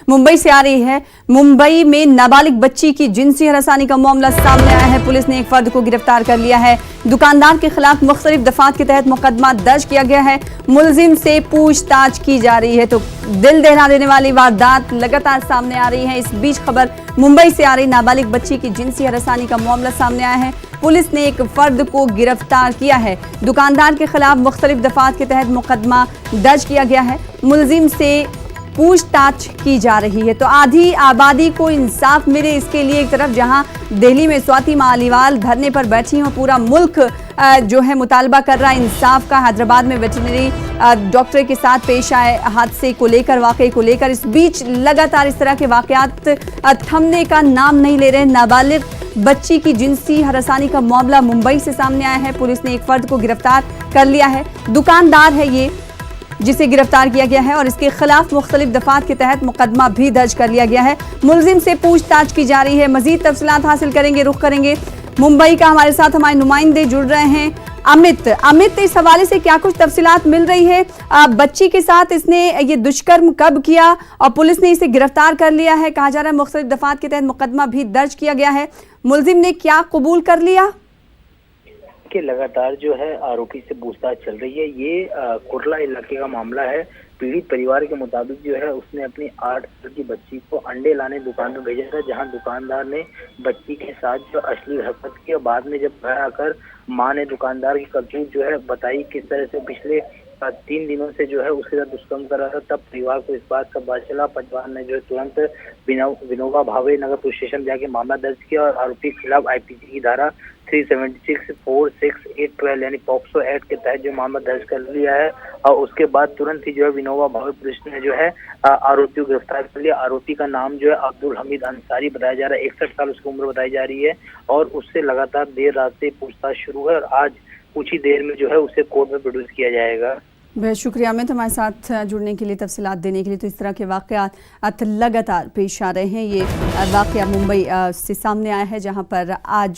मुंबई से आ रही है। मुंबई में नाबालिग बच्ची की जिनसी हरासानी का मामला सामने आया है। पुलिस ने एक फर्द को गिरफ्तार कर लिया है। दुकानदार के खिलाफ मुख्तलिफ दफात के तहत मुकदमा दर्ज किया गया है। मुलजिम से पूछताछ की जा रही है। तो दिल दहला देने वाली वारदात लगातार सामने आ रही है। इस बीच खबर मुंबई से आ रही नाबालिग बच्ची की जिनसी हरासानी का मामला सामने आया है। पुलिस ने एक फर्द को गिरफ्तार किया है। दुकानदार के खिलाफ मुख्तलिफ दफात के तहत मुकदमा दर्ज किया गया है। मुलजिम से पूछताछ की जा रही है। तो आधी आबादी को इंसाफ मिले, इसके लिए एक तरफ जहां दिल्ली में स्वाति मालीवाल धरने पर बैठी हैं, पूरा मुल्क जो है मुतालबा कर रहा है इंसाफ का। हैदराबाद में वेटरनरी डॉक्टर के साथ पेश आए हादसे को लेकर, वाकये को लेकर, इस बीच लगातार इस तरह के वाकयात थमने का नाम नहीं ले रहे। नाबालिग बच्ची की जिनसी हरासानी का मामला मुंबई से सामने आया है। पुलिस ने एक फर्द को गिरफ्तार कर लिया है। दुकानदार है ये जिसे गिरफ्तार किया गया है और इसके खिलाफ मुख्तलिफ दफात के तहत मुकदमा भी दर्ज कर लिया गया है। मुलजिम से पूछताछ की जा रही है। मजीद तफसीलात हासिल करेंगे, रुख करेंगे मुंबई का। हमारे साथ हमारे नुमाइंदे जुड़ रहे हैं। अमित, इस हवाले से क्या कुछ तफसीलात मिल रही है? बच्ची के साथ इसने ये दुष्कर्म कब किया और पुलिस ने इसे गिरफ्तार कर लिया है? कहा जा रहा है मुख्तलिफ दफात के तहत मुकदमा भी दर्ज किया गया है। मुलजिम ने क्या कबूल कर लिया? कि लगातार जो है आरोपी से पूछताछ चल रही है। ये कुर्ला इलाके का मामला है। पीड़ित परिवार के मुताबिक जो है उसने अपनी 8 साल की बच्ची को अंडे लाने दुकान में भेजा था, जहां दुकानदार ने बच्ची के साथ जो अश्लील हरकत की और बाद में जब घर आकर मां ने दुकानदार की करतूत जो है बताई, किस तरह से पिछले 3 दिनों से जो है उसके साथ दुष्कर्म कर रहा था, तब परिवार को इस बात का पता चला। परिवार ने जो है तुरंत विनोबा भावे नगर पुलिस स्टेशन जाके मामला दर्ज किया और आरोपी के खिलाफ आईपीसी की धारा 376, 4, 6, 8, 12 यानी पॉक्सो एक्ट के तहत जो मामला दर्ज कर लिया है। और उसके बाद तुरंत ही जो है विनोबा भावे पुलिस ने जो है आरोपी को गिरफ्तार कर लिया। आरोपी का नाम जो है अब्दुल हमीद अंसारी बताया जा रहा है। 61 साल उसकी उम्र बताई जा रही है और उससे लगातार देर रात से पूछताछ शुरू है और आज कुछ ही देर में जो है उसे कोर्ट में प्रोड्यूस किया जाएगा। बहुत शुक्रिया अमित, हमारे साथ जुड़ने के लिए, तफसीलात देने के लिए। तो इस तरह के वाकयात लगातार पेश आ रहे हैं। ये वाकया मुंबई से सामने आया है, जहां पर आज